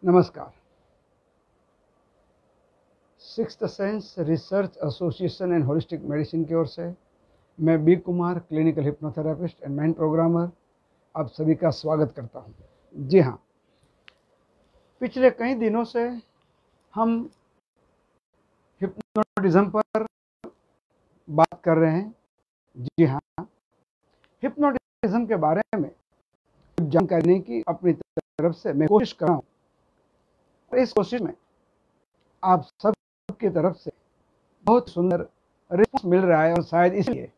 नमस्कार। Sixth sense research association and holistic medicine की ओर से मैं B Kumar, clinical hypnotherapist and mind programmer, आप सभी का स्वागत करता हूं। जी हाँ, पिछले कई दिनों से हम हिप्नोटिज्म पर बात कर रहे हैं। जी हाँ, हिप्नोटिज्म के बारे में जानकारी देने की अपनी तरफ से मैं कोशिश कर रहा हूँ। इस कोशिश में आप सब की तरफ से बहुत सुंदर रिस्पॉन्स मिल रहा है और शायद इसलिए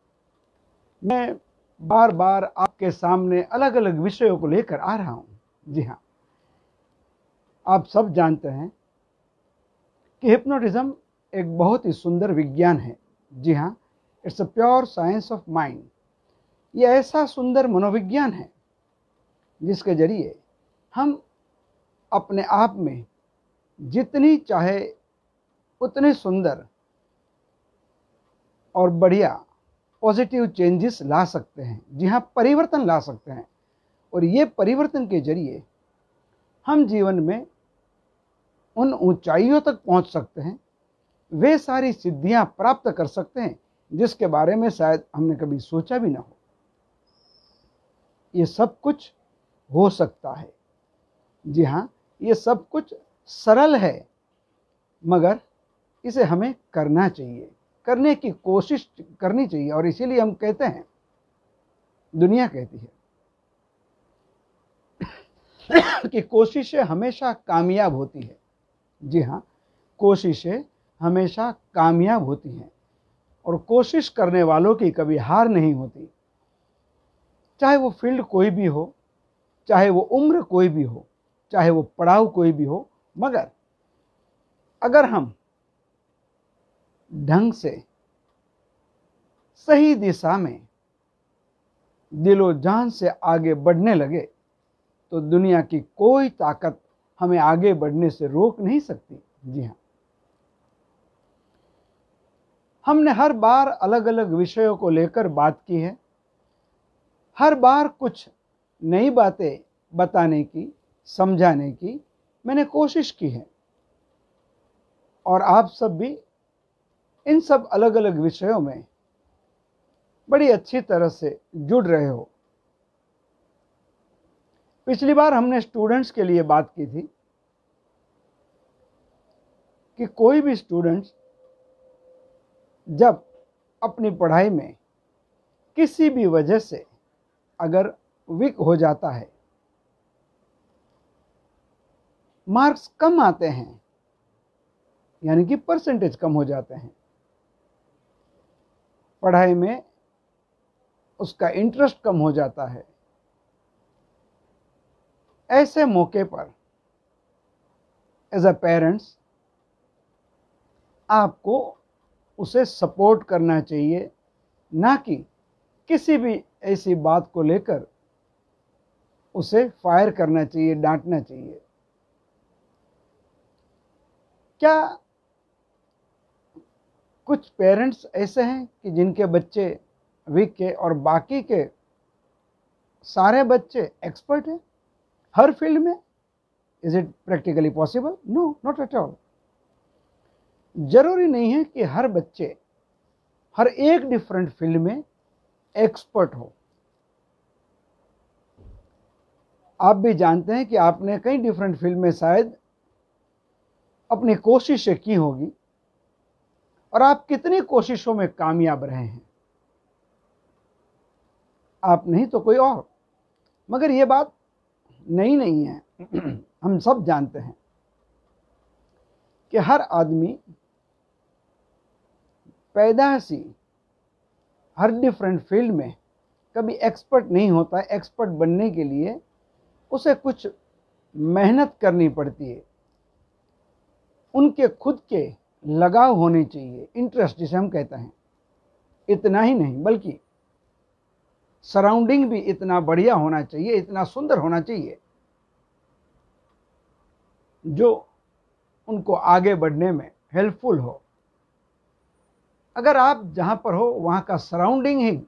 मैं बार बार आपके सामने अलग अलग विषयों को लेकर आ रहा हूं। जी हाँ, आप सब जानते हैं कि हिप्नोटिज्म एक बहुत ही सुंदर विज्ञान है। जी हाँ, it's a pure science of mind. यह ऐसा सुंदर मनोविज्ञान है जिसके जरिए हम अपने आप में जितनी चाहे उतने सुंदर और बढ़िया पॉजिटिव चेंजेस ला सकते हैं। जी हाँ, परिवर्तन ला सकते हैं और ये परिवर्तन के जरिए हम जीवन में उन ऊंचाइयों तक पहुंच सकते हैं, वे सारी सिद्धियां प्राप्त कर सकते हैं जिसके बारे में शायद हमने कभी सोचा भी ना हो। ये सब कुछ हो सकता है। जी हाँ, ये सब कुछ सरल है, मगर इसे हमें करना चाहिए, करने की कोशिश करनी चाहिए। और इसीलिए हम कहते हैं, दुनिया कहती है कि कोशिशें हमेशा कामयाब होती है। जी हाँ, कोशिशें हमेशा कामयाब होती हैं और कोशिश करने वालों की कभी हार नहीं होती। चाहे वो फील्ड कोई भी हो, चाहे वो उम्र कोई भी हो, चाहे वो पड़ाव कोई भी हो, मगर अगर हम ढंग से सही दिशा में दिलो जान से आगे बढ़ने लगे तो दुनिया की कोई ताकत हमें आगे बढ़ने से रोक नहीं सकती। जी हाँ, हमने हर बार अलग अलग विषयों को लेकर बात की है। हर बार कुछ नई बातें बताने की, समझाने की मैंने कोशिश की है और आप सब भी इन सब अलग अलग विषयों में बड़ी अच्छी तरह से जुड़ रहे हो। पिछली बार हमने स्टूडेंट्स के लिए बात की थी कि कोई भी स्टूडेंट्स जब अपनी पढ़ाई में किसी भी वजह से अगर वीक हो जाता है, मार्क्स कम आते हैं, यानी कि परसेंटेज कम हो जाते हैं, पढ़ाई में उसका इंटरेस्ट कम हो जाता है, ऐसे मौके पर एज अ पेरेंट्स आपको उसे सपोर्ट करना चाहिए, ना कि किसी भी ऐसी बात को लेकर उसे फायर करना चाहिए, डांटना चाहिए। क्या कुछ पेरेंट्स ऐसे हैं कि जिनके बच्चे वीक है और बाकी के सारे बच्चे एक्सपर्ट हैं हर फील्ड में? Is it practically possible? No, not at all. जरूरी नहीं है कि हर बच्चे हर एक डिफरेंट फील्ड में एक्सपर्ट हो। आप भी जानते हैं कि आपने कई डिफरेंट फील्ड में शायद अपनी कोशिशें की होगी और आप कितनी कोशिशों में कामयाब रहे हैं। आप नहीं तो कोई और, मगर ये बात नई नहीं है। हम सब जानते हैं कि हर आदमी पैदाइशी हर डिफरेंट फील्ड में कभी एक्सपर्ट नहीं होता है। एक्सपर्ट बनने के लिए उसे कुछ मेहनत करनी पड़ती है, उनके खुद के लगाव होने चाहिए, इंटरेस्ट जिसे हम कहते हैं। इतना ही नहीं बल्कि सराउंडिंग भी इतना बढ़िया होना चाहिए, इतना सुंदर होना चाहिए जो उनको आगे बढ़ने में हेल्पफुल हो। अगर आप जहां पर हो वहां का सराउंडिंग ही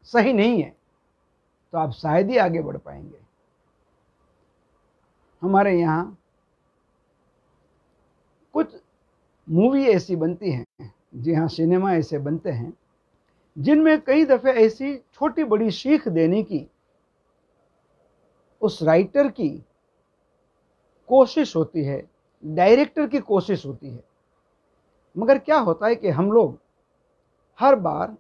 सही नहीं है तो आप शायद ही आगे बढ़ पाएंगे। हमारे यहाँ कुछ मूवी ऐसी बनती हैं, जी हाँ, सिनेमा ऐसे बनते हैं जिनमें कई दफ़े ऐसी छोटी बड़ी सीख देने की उस राइटर की कोशिश होती है, डायरेक्टर की कोशिश होती है। मगर क्या होता है कि हम लोग हर बार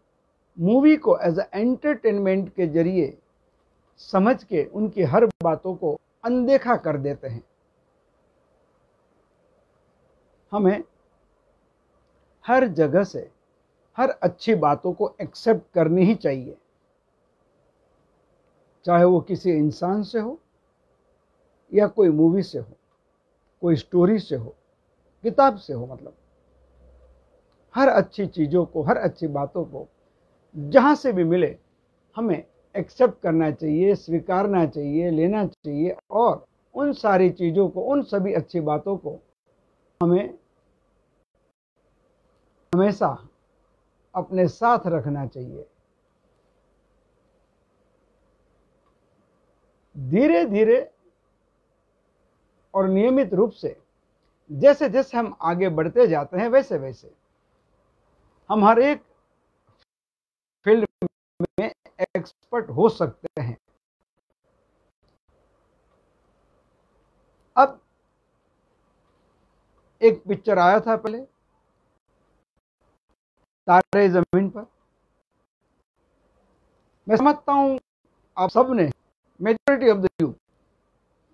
मूवी को एज अ एंटरटेनमेंट के जरिए समझ के उनकी हर बातों को अनदेखा कर देते हैं। हमें हर जगह से हर अच्छी बातों को एक्सेप्ट करनी ही चाहिए, चाहे वो किसी इंसान से हो या कोई मूवी से हो, कोई स्टोरी से हो, किताब से हो। मतलब हर अच्छी चीज़ों को, हर अच्छी बातों को जहाँ से भी मिले हमें एक्सेप्ट करना चाहिए, स्वीकारना चाहिए, लेना चाहिए, और उन सारी चीज़ों को, उन सभी अच्छी बातों को हमें हमेशा अपने साथ रखना चाहिए। धीरे धीरे और नियमित रूप से जैसे जैसे हम आगे बढ़ते जाते हैं, वैसे वैसे हम हर एक फील्ड में एक्सपर्ट हो सकते हैं। अब एक पिक्चर आया था पहले, तारे जमीन पर। मैं समझता हूं आप सब ने, मेजॉरिटी ऑफ द यूथ,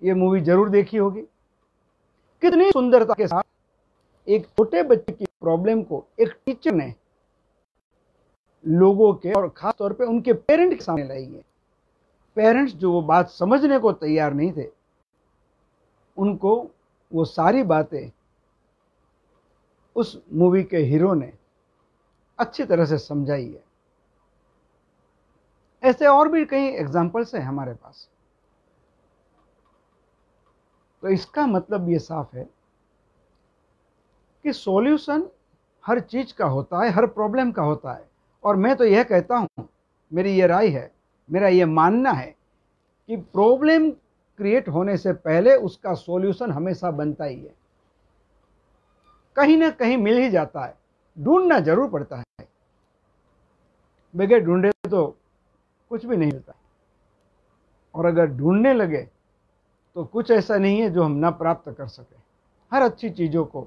ये मूवी जरूर देखी होगी। कितनी सुंदरता के साथ एक छोटे बच्चे की प्रॉब्लम को एक टीचर ने लोगों के और खास तौर पे उनके पेरेंट्स के सामने लाई है। पेरेंट्स जो वो बात समझने को तैयार नहीं थे, उनको वो सारी बातें उस मूवी के हीरो ने अच्छी तरह से समझाई है। ऐसे और भी कई एग्जाम्पल्स हैं हमारे पास। तो इसका मतलब ये साफ है कि सॉल्यूशन हर चीज का होता है, हर प्रॉब्लम का होता है। और मैं तो यह कहता हूं, मेरी ये राय है, मेरा ये मानना है कि प्रॉब्लम क्रिएट होने से पहले उसका सॉल्यूशन हमेशा बनता ही है, कहीं ना कहीं मिल ही जाता है। ढूंढना जरूर पड़ता है, बगैर ढूंढे तो कुछ भी नहीं मिलता। और अगर ढूंढने लगे तो कुछ ऐसा नहीं है जो हम ना प्राप्त कर सके। हर अच्छी चीजों को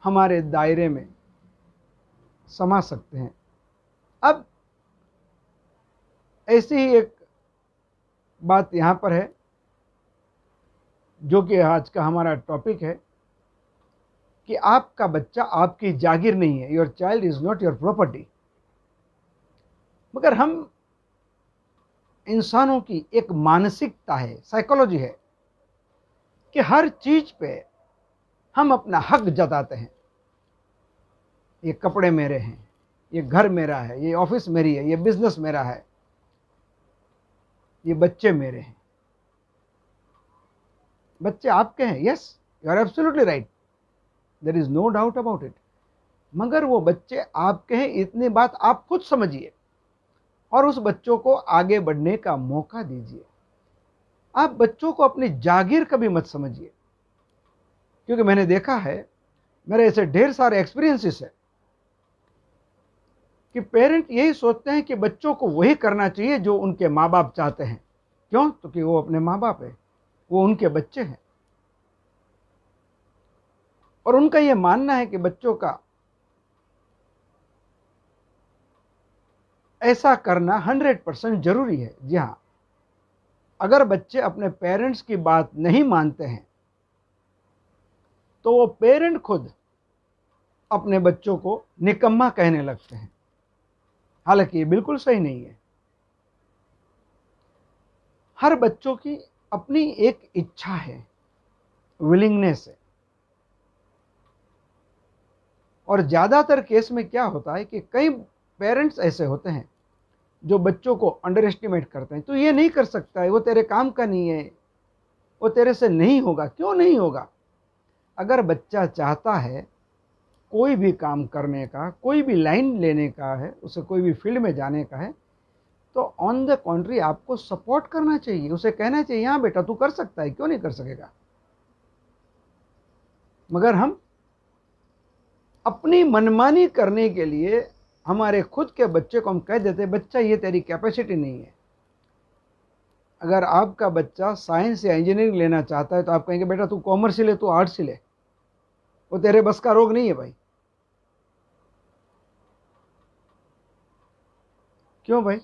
हमारे दायरे में समा सकते हैं। अब ऐसी ही एक बात यहां पर है जो कि आज का हमारा टॉपिक है कि आपका बच्चा आपकी जागीर नहीं है। Your child is not your property. मगर हम इंसानों की एक मानसिकता है, साइकोलॉजी है कि हर चीज पे हम अपना हक जताते हैं। ये कपड़े मेरे हैं, ये घर मेरा है, ये ऑफिस मेरी है, ये बिजनेस मेरा है, ये बच्चे मेरे हैं। बच्चे आपके हैं, yes, you are absolutely right, there is no doubt about it. मगर वो बच्चे आपके हैं, इतनी बात आप खुद समझिए और उस बच्चों को आगे बढ़ने का मौका दीजिए। आप बच्चों को अपनी जागीर कभी मत समझिए, क्योंकि मैंने देखा है, मेरे ऐसे ढेर सारे एक्सपीरियंसेस है कि पेरेंट यही सोचते हैं कि बच्चों को वही करना चाहिए जो उनके माँ बाप चाहते हैं। क्यों? तो कि वो अपने माँ बाप है, वो उनके बच्चे हैं, और उनका यह मानना है कि बच्चों का ऐसा करना 100% जरूरी है। जी हाँ, अगर बच्चे अपने पेरेंट्स की बात नहीं मानते हैं तो वो पेरेंट खुद अपने बच्चों को निकम्मा कहने लगते हैं। हालांकि ये बिल्कुल सही नहीं है। हर बच्चों की अपनी एक इच्छा है, विलिंगनेस है। और ज्यादातर केस में क्या होता है कि कई पेरेंट्स ऐसे होते हैं जो बच्चों को अंडर एस्टिमेट करते हैं। तो ये नहीं कर सकता है, वो तेरे काम का नहीं है, वो तेरे से नहीं होगा। क्यों नहीं होगा? अगर बच्चा चाहता है कोई भी काम करने का, कोई भी लाइन लेने का है, उसे कोई भी फील्ड में जाने का है, तो ऑन द कॉन्ट्री आपको सपोर्ट करना चाहिए। उसे कहना चाहिए, हाँ बेटा तू कर सकता है, क्यों नहीं कर सकेगा। मगर हम अपनी मनमानी करने के लिए हमारे खुद के बच्चे को हम कह देते हैं, बच्चा ये तेरी कैपेसिटी नहीं है। अगर आपका बच्चा साइंस या इंजीनियरिंग लेना चाहता है तो आप कहेंगे बेटा तू कॉमर्स ही ले, तू आर्ट्स ही ले, वो तेरे बस का रोग नहीं है भाई। क्यों भाई?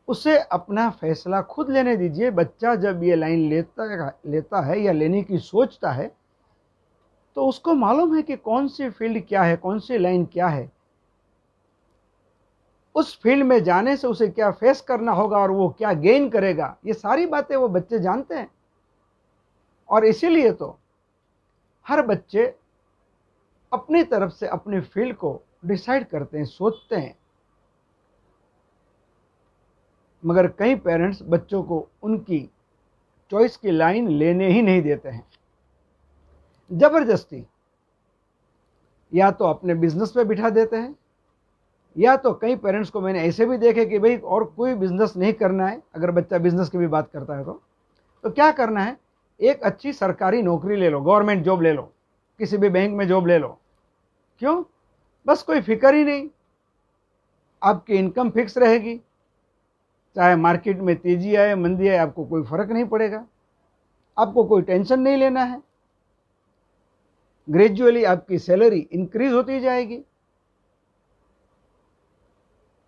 उसे अपना फैसला खुद लेने दीजिए। बच्चा जब ये लाइन लेता है या लेने की सोचता है तो उसको मालूम है कि कौन सी फील्ड क्या है, कौन सी लाइन क्या है, उस फील्ड में जाने से उसे क्या फेस करना होगा और वो क्या गेन करेगा, ये सारी बातें वो बच्चे जानते हैं। और इसीलिए तो हर बच्चे अपनी तरफ से अपनी फील्ड को डिसाइड करते हैं, सोचते हैं। मगर कई पेरेंट्स बच्चों को उनकी चॉइस की लाइन लेने ही नहीं देते हैं, जबरदस्ती या तो अपने बिजनेस पे बिठा देते हैं, या तो कई पेरेंट्स को मैंने ऐसे भी देखे कि भाई और कोई बिजनेस नहीं करना है, अगर बच्चा बिजनेस की भी बात करता है तो क्या करना है, एक अच्छी सरकारी नौकरी ले लो, गवर्नमेंट जॉब ले लो, किसी भी बैंक में जॉब ले लो। क्यों? बस कोई फिक्र ही नहीं, आपकी इनकम फिक्स रहेगी, चाहे मार्केट में तेजी आए मंदी आए आपको कोई फर्क नहीं पड़ेगा, आपको कोई टेंशन नहीं लेना है। ग्रेजुअली आपकी सैलरी इंक्रीज होती जाएगी।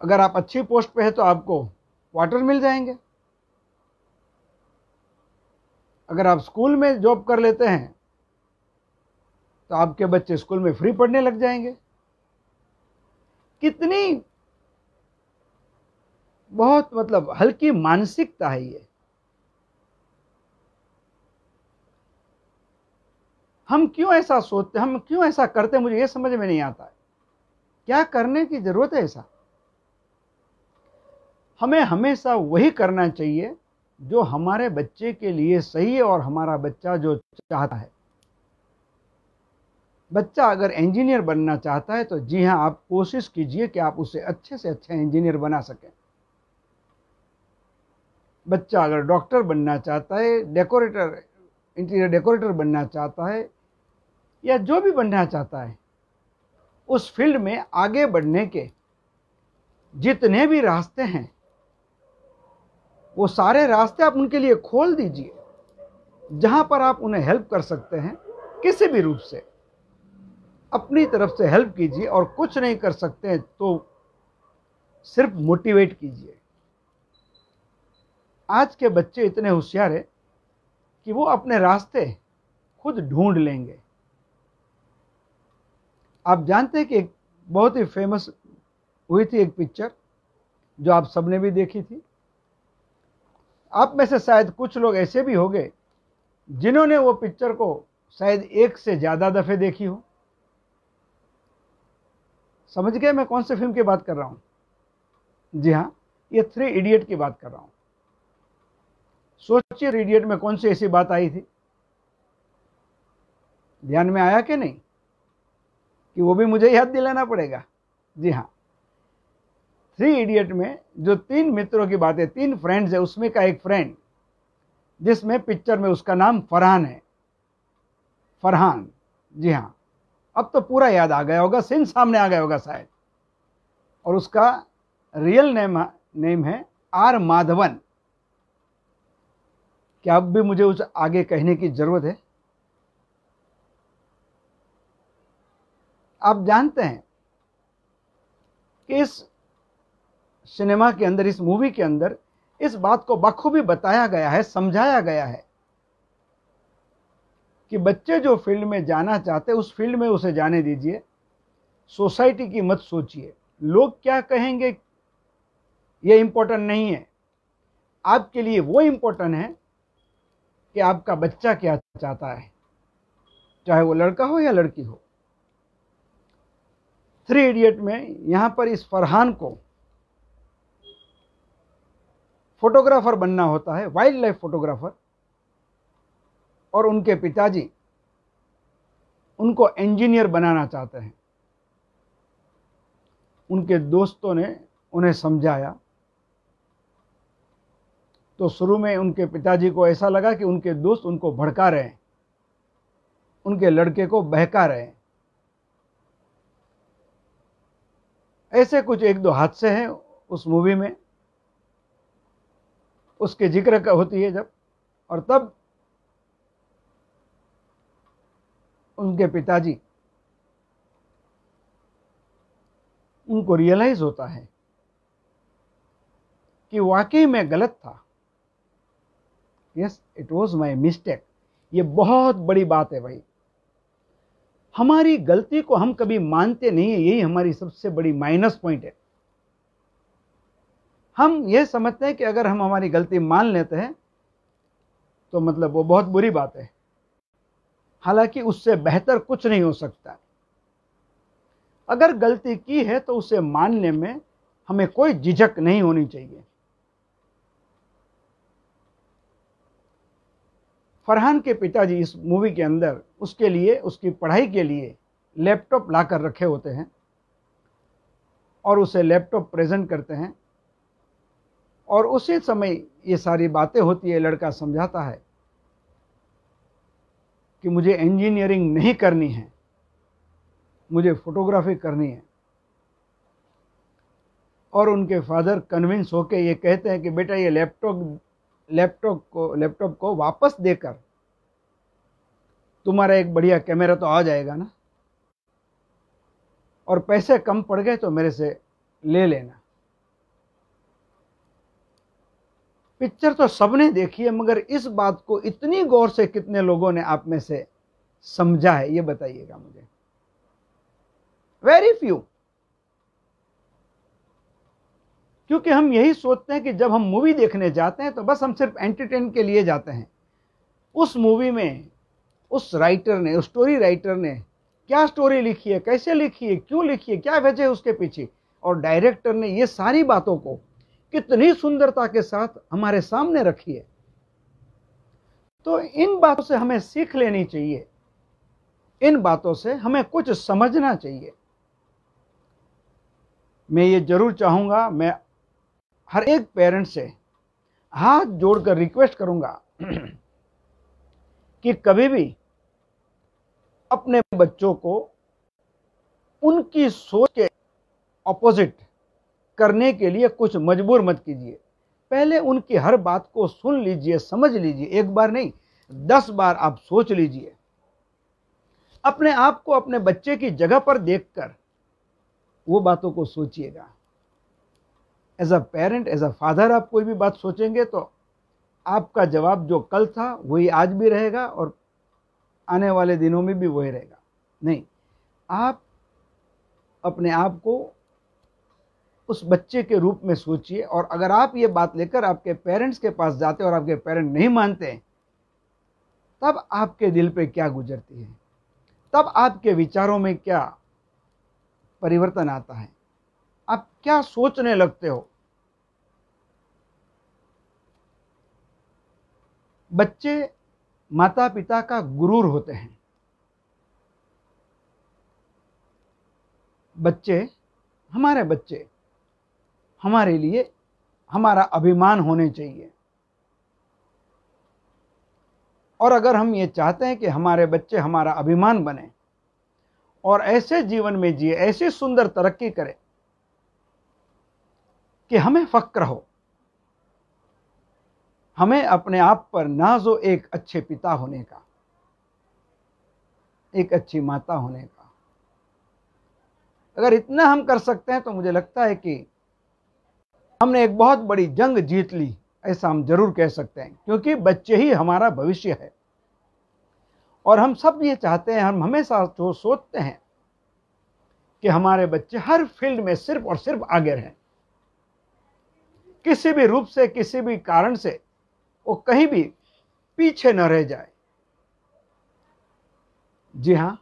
अगर आप अच्छी पोस्ट पे है तो आपको क्वार्टर मिल जाएंगे। अगर आप स्कूल में जॉब कर लेते हैं तो आपके बच्चे स्कूल में फ्री पढ़ने लग जाएंगे। कितनी बहुत मतलब हल्की मानसिकता है ये। हम क्यों ऐसा सोचते, हम क्यों ऐसा करते, मुझे ये समझ में नहीं आता है। क्या करने की जरूरत है ऐसा? हमें हमेशा वही करना चाहिए जो हमारे बच्चे के लिए सही है और हमारा बच्चा जो चाहता है। बच्चा अगर इंजीनियर बनना चाहता है तो जी हाँ, आप कोशिश कीजिए कि आप उसे अच्छे से अच्छा इंजीनियर बना सकें। बच्चा अगर डॉक्टर बनना चाहता है, डेकोरेटर, इंटीरियर डेकोरेटर बनना चाहता है, या जो भी बनना चाहता है, उस फील्ड में आगे बढ़ने के जितने भी रास्ते हैं वो सारे रास्ते आप उनके लिए खोल दीजिए। जहां पर आप उन्हें हेल्प कर सकते हैं किसी भी रूप से, अपनी तरफ से हेल्प कीजिए। और कुछ नहीं कर सकते तो सिर्फ मोटिवेट कीजिए। आज के बच्चे इतने होशियार हैं कि वो अपने रास्ते खुद ढूंढ लेंगे। आप जानते हैं कि एक बहुत ही फेमस हुई थी एक पिक्चर जो आप सबने भी देखी थी। आप में से शायद कुछ लोग ऐसे भी होंगे जिन्होंने वो पिक्चर को शायद एक से ज्यादा दफे देखी हो। समझ गए मैं कौन से फिल्म की बात कर रहा हूं? जी हाँ, ये 3 इडियट की बात कर रहा हूं। सोचिए इडियट में कौन सी ऐसी बात आई थी, ध्यान में आया कि नहीं? कि वो भी मुझे याद दिलाना पड़ेगा। जी हाँ, 3 इडियट में जो 3 मित्रों की बात है, 3 फ्रेंड्स है, उसमें का एक फ्रेंड जिसमें पिक्चर में उसका नाम फरहान है। फरहान, जी हाँ, अब तो पूरा याद आ गया होगा, सीन सामने आ गया होगा शायद। और उसका रियल नेम है आर माधवन। क्या अब भी मुझे उस आगे कहने की जरूरत है? आप जानते हैं कि इस सिनेमा के अंदर, इस मूवी के अंदर इस बात को बखूबी बताया गया है, समझाया गया है कि बच्चे जो फील्ड में जाना चाहते हैं उस फील्ड में उसे जाने दीजिए। सोसाइटी की मत सोचिए, लोग क्या कहेंगे ये इंपॉर्टेंट नहीं है। आपके लिए वो इंपॉर्टेंट है कि आपका बच्चा क्या चाहता है, चाहे वो लड़का हो या लड़की हो। 3 इडियट में यहां पर इस फरहान को फोटोग्राफर बनना होता है, वाइल्ड लाइफ फोटोग्राफर। और उनके पिताजी उनको इंजीनियर बनाना चाहते हैं। उनके दोस्तों ने उन्हें समझाया तो शुरू में उनके पिताजी को ऐसा लगा कि उनके दोस्त उनको भड़का रहे हैं, उनके लड़के को बहका रहे हैं। ऐसे कुछ एक दो हादसे हैं उस मूवी में, उसके जिक्र होती है जब, और तब उनके पिताजी, उनको रियलाइज होता है कि वाकई में गलत था। Yes, it was my mistake. ये बहुत बड़ी बात है भाई। हमारी गलती को हम कभी मानते नहीं है, यही हमारी सबसे बड़ी माइनस पॉइंट है। हम ये समझते हैं कि अगर हम हमारी गलती मान लेते हैं तो मतलब वो बहुत बुरी बात है, हालांकि उससे बेहतर कुछ नहीं हो सकता। अगर गलती की है तो उसे मानने में हमें कोई झिझक नहीं होनी चाहिए। फरहान के पिताजी इस मूवी के अंदर उसके लिए, उसकी पढ़ाई के लिए लैपटॉप लाकर रखे होते हैं और उसे लैपटॉप प्रेजेंट करते हैं, और उसी समय ये सारी बातें होती है। लड़का समझाता है कि मुझे इंजीनियरिंग नहीं करनी है, मुझे फोटोग्राफी करनी है। और उनके फादर कन्विंस होकर ये कहते हैं कि बेटा ये लैपटॉप को वापस देकर तुम्हारा एक बढ़िया कैमरा तो आ जाएगा ना, और पैसे कम पड़ गए तो मेरे से ले लेना। पिक्चर तो सबने देखी है, मगर इस बात को इतनी गौर से कितने लोगों ने आप में से समझा है, ये बताइएगा मुझे। Very few. क्योंकि हम यही सोचते हैं कि जब हम मूवी देखने जाते हैं तो बस हम सिर्फ एंटरटेन के लिए जाते हैं। उस मूवी में उस राइटर ने, उस स्टोरी राइटर ने क्या स्टोरी लिखी है, कैसे लिखी है, क्यों लिखी है, क्या वजह है उसके पीछे, और डायरेक्टर ने ये सारी बातों को कितनी सुंदरता के साथ हमारे सामने रखी है। तो इन बातों से हमें सीख लेनी चाहिए, इन बातों से हमें कुछ समझना चाहिए। मैं ये जरूर चाहूंगा, मैं हर एक पेरेंट से हाथ जोड़कर रिक्वेस्ट करूंगा कि कभी भी अपने बच्चों को उनकी सोच के ऑपोजिट करने के लिए कुछ मजबूर मत कीजिए। पहले उनकी हर बात को सुन लीजिए, समझ लीजिए। एक बार नहीं, 10 बार आप सोच लीजिए। अपने आप को अपने बच्चे की जगह पर देखकर वो बातों को सोचिएगा। As a parent, as a father आप कोई भी बात सोचेंगे तो आपका जवाब जो कल था वही आज भी रहेगा और आने वाले दिनों में भी वही रहेगा। नहीं, आप अपने आप को उस बच्चे के रूप में सोचिए, और अगर आप ये बात लेकर आपके पेरेंट्स के पास जाते और आपके पेरेंट नहीं मानते, तब आपके दिल पे क्या गुजरती है, तब आपके विचारों में क्या परिवर्तन आता है, आप क्या सोचने लगते हो। बच्चे माता पिता का गुरूर होते हैं। बच्चे हमारे लिए हमारा अभिमान होने चाहिए। और अगर हम ये चाहते हैं कि हमारे बच्चे हमारा अभिमान बने और ऐसे जीवन में जिए, ऐसी सुंदर तरक्की करें कि हमें फक्र हो, हमें अपने आप पर नाज हो एक अच्छे पिता होने का, एक अच्छी माता होने का। अगर इतना हम कर सकते हैं तो मुझे लगता है कि हमने एक बहुत बड़ी जंग जीत ली, ऐसा हम जरूर कह सकते हैं। क्योंकि बच्चे ही हमारा भविष्य है, और हम सब ये चाहते हैं, हम हमेशा जो सोचते हैं कि हमारे बच्चे हर फील्ड में सिर्फ और सिर्फ आगे रहें, किसी भी रूप से, किसी भी कारण से वो कहीं भी पीछे न रह जाए। जी हां,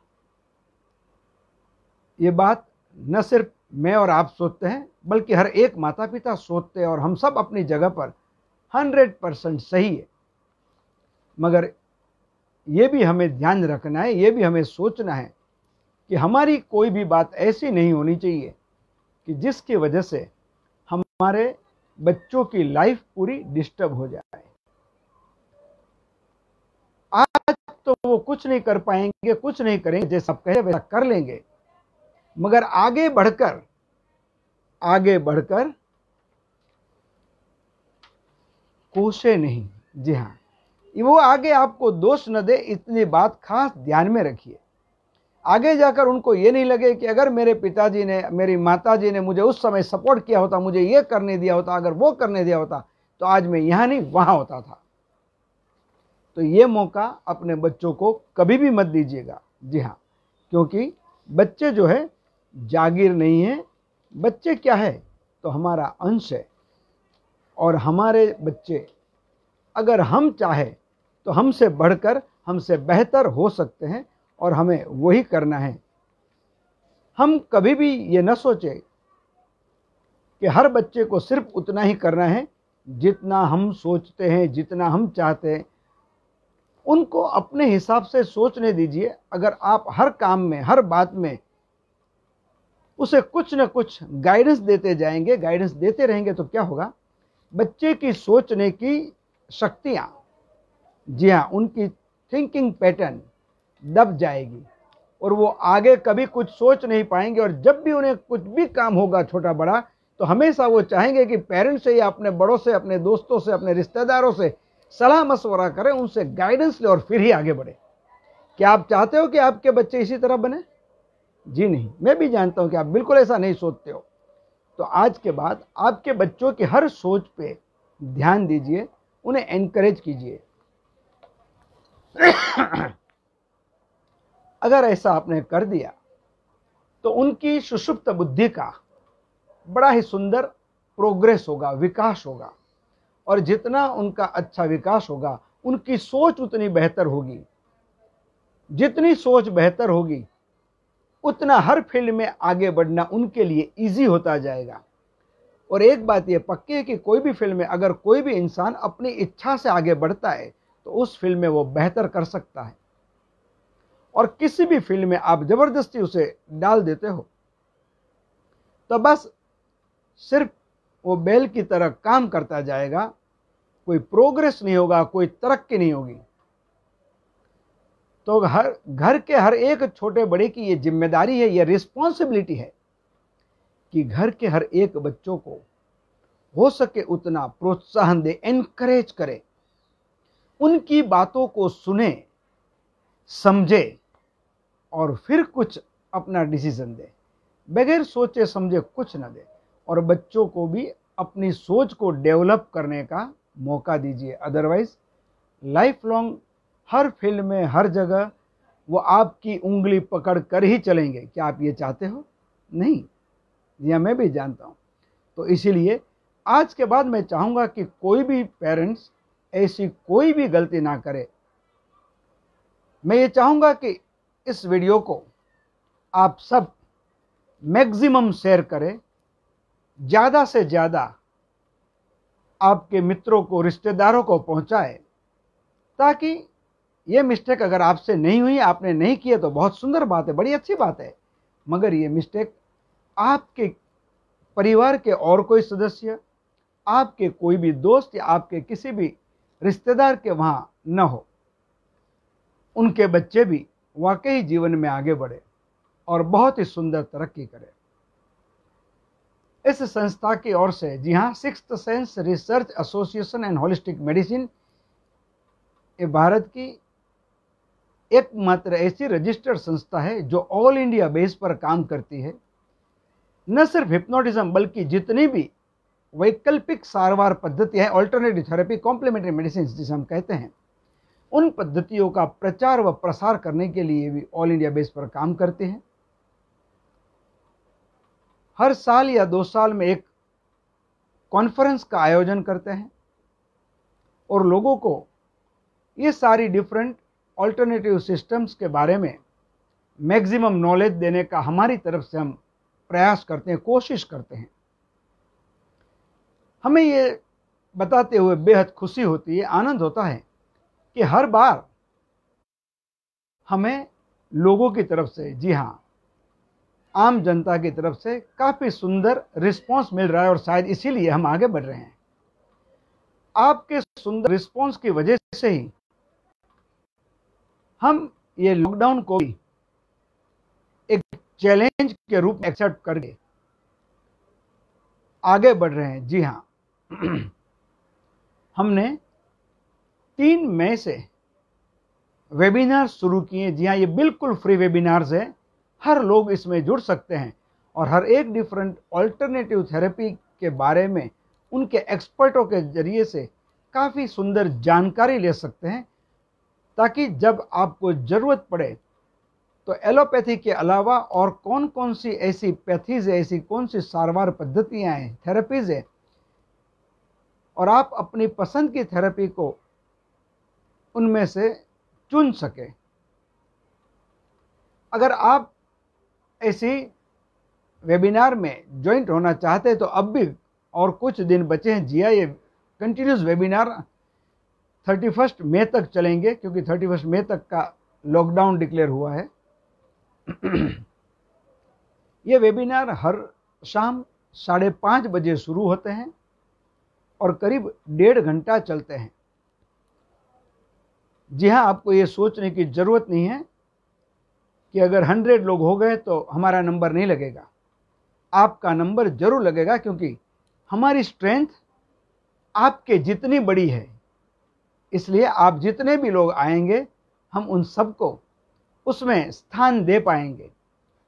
ये बात न सिर्फ मैं और आप सोचते हैं, बल्कि हर एक माता पिता सोचते हैं, और हम सब अपनी जगह पर 100% सही है। मगर ये भी हमें ध्यान रखना है, ये भी हमें सोचना है कि हमारी कोई भी बात ऐसी नहीं होनी चाहिए कि जिसकी वजह से हमारे बच्चों की लाइफ पूरी डिस्टर्ब हो जाए। आज तो वो कुछ नहीं कर पाएंगे, कुछ नहीं करेंगे, जैसा आप कहे वैसा कर लेंगे, मगर आगे बढ़कर कोसे नहीं। जी हाँ, वो आगे आपको दोष न दे, इतनी बात खास ध्यान में रखिए। आगे जाकर उनको ये नहीं लगे कि अगर मेरे पिताजी ने, मेरी माताजी ने मुझे उस समय सपोर्ट किया होता, मुझे ये करने दिया होता, अगर वो करने दिया होता, तो आज मैं यहां नहीं वहां होता था। तो ये मौका अपने बच्चों को कभी भी मत दीजिएगा। जी हाँ, क्योंकि बच्चे जो है जागीर नहीं है, बच्चे क्या है तो हमारा अंश है। और हमारे बच्चे अगर हम चाहे तो हमसे बढ़कर, हमसे बेहतर हो सकते हैं, और हमें वही करना है। हम कभी भी ये न सोचें कि हर बच्चे को सिर्फ उतना ही करना है जितना हम सोचते हैं, जितना हम चाहते हैं। उनको अपने हिसाब से सोचने दीजिए। अगर आप हर काम में, हर बात में उसे कुछ न कुछ गाइडेंस देते जाएंगे, गाइडेंस देते रहेंगे, तो क्या होगा, बच्चे की सोचने की शक्तियां, जी हाँ, उनकी थिंकिंग पैटर्न दब जाएगी और वो आगे कभी कुछ सोच नहीं पाएंगे। और जब भी उन्हें कुछ भी काम होगा छोटा बड़ा, तो हमेशा वो चाहेंगे कि पेरेंट्स से या अपने बड़ों से, अपने दोस्तों से, अपने रिश्तेदारों से सलाह मशवरा करें, उनसे गाइडेंस ले और फिर ही आगे बढ़े। क्या आप चाहते हो कि आपके बच्चे इसी तरह बने? जी नहीं, मैं भी जानता हूं कि आप बिल्कुल ऐसा नहीं सोचते हो। तो आज के बाद आपके बच्चों की हर सोच पे ध्यान दीजिए, उन्हें एनकरेज कीजिए। अगर ऐसा आपने कर दिया तो उनकी सुषुप्त बुद्धि का बड़ा ही सुंदर प्रोग्रेस होगा, विकास होगा। और जितना उनका अच्छा विकास होगा, उनकी सोच उतनी बेहतर होगी। जितनी सोच बेहतर होगी, उतना हर फील्ड में आगे बढ़ना उनके लिए इजी होता जाएगा। और एक बात यह पक्की है कि कोई भी फील्ड में अगर कोई भी इंसान अपनी इच्छा से आगे बढ़ता है, तो उस फील्ड में वो बेहतर कर सकता है। और किसी भी फील्ड में आप जबरदस्ती उसे डाल देते हो, तो बस सिर्फ वो बैल की तरह काम करता जाएगा, कोई प्रोग्रेस नहीं होगा, कोई तरक्की नहीं होगी। तो घर के हर एक छोटे बड़े की ये जिम्मेदारी है, ये रिस्पॉन्सिबिलिटी है कि घर के हर एक बच्चों को हो सके उतना प्रोत्साहन दे, एनकरेज करे, उनकी बातों को सुने, समझे और फिर कुछ अपना डिसीजन दे। बगैर सोचे समझे कुछ न दे। और बच्चों को भी अपनी सोच को डेवलप करने का मौका दीजिए। अदरवाइज लाइफ लॉन्ग हर फील्ड में, हर जगह वो आपकी उंगली पकड़ कर ही चलेंगे। क्या आप ये चाहते हो? नहीं, यह मैं भी जानता हूं। तो इसीलिए आज के बाद मैं चाहूंगा कि कोई भी पेरेंट्स ऐसी कोई भी गलती ना करे। मैं ये चाहूंगा कि इस वीडियो को आप सब मैक्सिमम शेयर करें, ज्यादा से ज्यादा आपके मित्रों को, रिश्तेदारों को पहुंचाए, ताकि ये मिस्टेक अगर आपसे नहीं हुई, आपने नहीं किए, तो बहुत सुंदर बात है, बड़ी अच्छी बात है। मगर ये मिस्टेक आपके परिवार के और कोई सदस्य, आपके कोई भी दोस्त या आपके किसी भी रिश्तेदार के वहां न हो, उनके बच्चे भी वाकई जीवन में आगे बढ़े और बहुत ही सुंदर तरक्की करें। इस संस्था की ओर से, जी हाँ, sixth sense research association and holistic medicine, ये भारत की एकमात्र ऐसी रजिस्टर्ड संस्था है जो ऑल इंडिया बेस पर काम करती है। न सिर्फ हिप्नोटिज्म, बल्कि जितनी भी वैकल्पिक सारवार पद्धतियां हैं, ऑल्टरनेटिव थेरेपी, कॉम्प्लीमेंट्री मेडिसिन जिसे हम कहते हैं, उन पद्धतियों का प्रचार व प्रसार करने के लिए भी ऑल इंडिया बेस पर काम करते हैं। हर साल या 2 साल में एक कॉन्फ्रेंस का आयोजन करते हैं और लोगों को ये सारी डिफरेंट ऑल्टरनेटिव सिस्टम्स के बारे में मैक्सिमम नॉलेज देने का हमारी तरफ से हम प्रयास करते हैं, कोशिश करते हैं। हमें ये बताते हुए बेहद खुशी होती है, आनंद होता है कि हर बार हमें लोगों की तरफ से, जी हाँ, आम जनता की तरफ से काफी सुंदर रिस्पांस मिल रहा है। और शायद इसीलिए हम आगे बढ़ रहे हैं। आपके सुंदर रिस्पांस की वजह से ही हम ये लॉकडाउन को भी एक चैलेंज के रूप में एक्सेप्ट करके आगे बढ़ रहे हैं। जी हाँ, हमने 3 मई से वेबिनार शुरू किए। जी हाँ, ये बिल्कुल फ्री वेबिनार्स है, हर लोग इसमें जुड़ सकते हैं और हर एक डिफरेंट ऑल्टरनेटिव थेरेपी के बारे में उनके एक्सपर्टों के जरिए से काफ़ी सुंदर जानकारी ले सकते हैं, ताकि जब आपको ज़रूरत पड़े तो एलोपैथी के अलावा और कौन कौन सी ऐसी पैथीज है, ऐसी कौन सी सारवार पद्धतियाँ हैं, थेरेपीज है, और आप अपनी पसंद की थेरेपी को उनमें से चुन सके। अगर आप ऐसी वेबिनार में ज्वाइंट होना चाहते हैं तो अब भी और कुछ दिन बचे हैं। जी हाँ, ये कंटिन्यूस वेबिनार 31 मई तक चलेंगे, क्योंकि 31 मई तक का लॉकडाउन डिक्लेयर हुआ है। ये वेबिनार हर शाम 5:30 बजे शुरू होते हैं और करीब 1.5 घंटा चलते हैं। जी हाँ, आपको ये सोचने की ज़रूरत नहीं है कि अगर 100 लोग हो गए तो हमारा नंबर नहीं लगेगा। आपका नंबर जरूर लगेगा, क्योंकि हमारी स्ट्रेंथ आपके जितनी बड़ी है, इसलिए आप जितने भी लोग आएंगे हम उन सबको उसमें स्थान दे पाएंगे।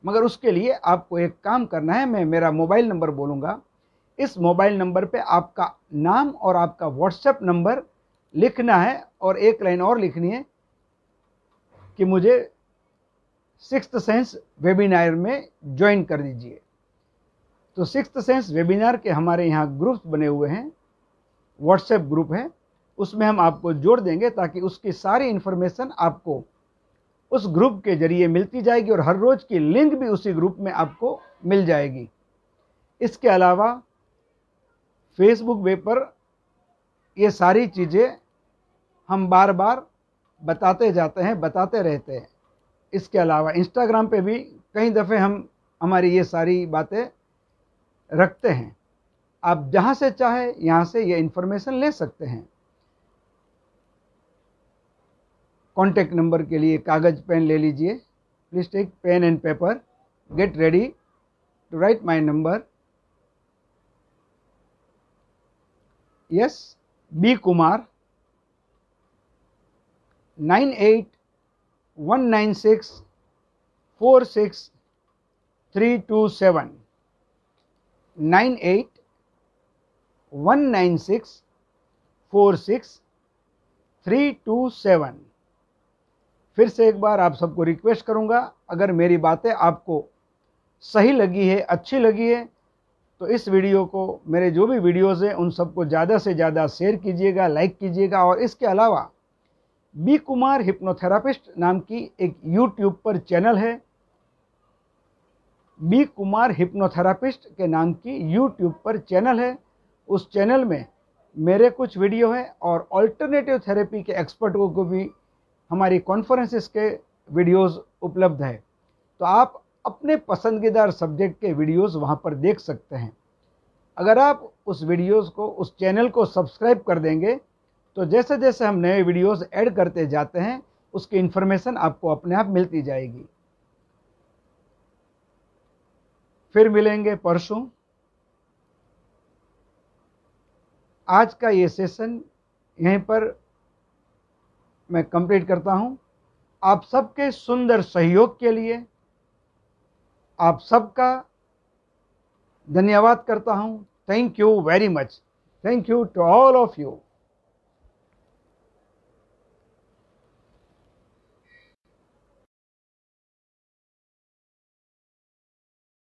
मगर उसके लिए आपको एक काम करना है, मैं मेरा मोबाइल नंबर बोलूँगा। इस मोबाइल नंबर पे आपका नाम और आपका व्हाट्सएप नंबर लिखना है और एक लाइन और लिखनी है कि मुझे 6th सेंस वेबिनार में ज्वाइन कर दीजिए। तो 6th सेंस वेबिनार के हमारे यहाँ ग्रुप्स बने हुए हैं, व्हाट्सएप ग्रुप है, उसमें हम आपको जोड़ देंगे ताकि उसकी सारी इन्फॉर्मेशन आपको उस ग्रुप के जरिए मिलती जाएगी और हर रोज की लिंक भी उसी ग्रुप में आपको मिल जाएगी। इसके अलावा फेसबुक वे पर ये सारी चीज़ें हम बार बार बताते जाते हैं, बताते रहते हैं। इसके अलावा इंस्टाग्राम पे भी कई दफ़े हम हमारी ये सारी बातें रखते हैं। आप जहाँ से चाहे यहाँ से ये इन्फॉर्मेशन ले सकते हैं। कॉन्टैक्ट नंबर के लिए कागज़ पेन ले लीजिए। Please take pen and paper, get ready to write my number. Yes, B Kumar 9819646327 9819646327। फिर से एक बार आप सबको रिक्वेस्ट करूंगा, अगर मेरी बातें आपको सही लगी है, अच्छी लगी है, तो इस वीडियो को, मेरे जो भी वीडियोज़ हैं उन सबको ज़्यादा से ज़्यादा शेयर कीजिएगा, लाइक कीजिएगा। और इसके अलावा बी कुमार हिप्नोथेरापिस्ट नाम की एक यूट्यूब पर चैनल है, बी कुमार हिप्नोथेरापिस्ट के नाम की यूट्यूब पर चैनल है। उस चैनल में मेरे कुछ वीडियो हैं और ऑल्टरनेटिव थेरेपी के एक्सपर्टों को भी हमारी कॉन्फ्रेंसेस के वीडियोस उपलब्ध है। तो आप अपने पसंदीदा सब्जेक्ट के वीडियोस वहां पर देख सकते हैं। अगर आप उस वीडियोस को, उस चैनल को सब्सक्राइब कर देंगे तो जैसे जैसे हम नए वीडियोस ऐड करते जाते हैं उसकी इन्फॉर्मेशन आपको अपने आप मिलती जाएगी। फिर मिलेंगे परसों। आज का ये सेशन यहीं पर मैं कंप्लीट करता हूं। आप सबके सुंदर सहयोग के लिए आप सबका धन्यवाद करता हूं। Thank you very much. Thank you to all of you.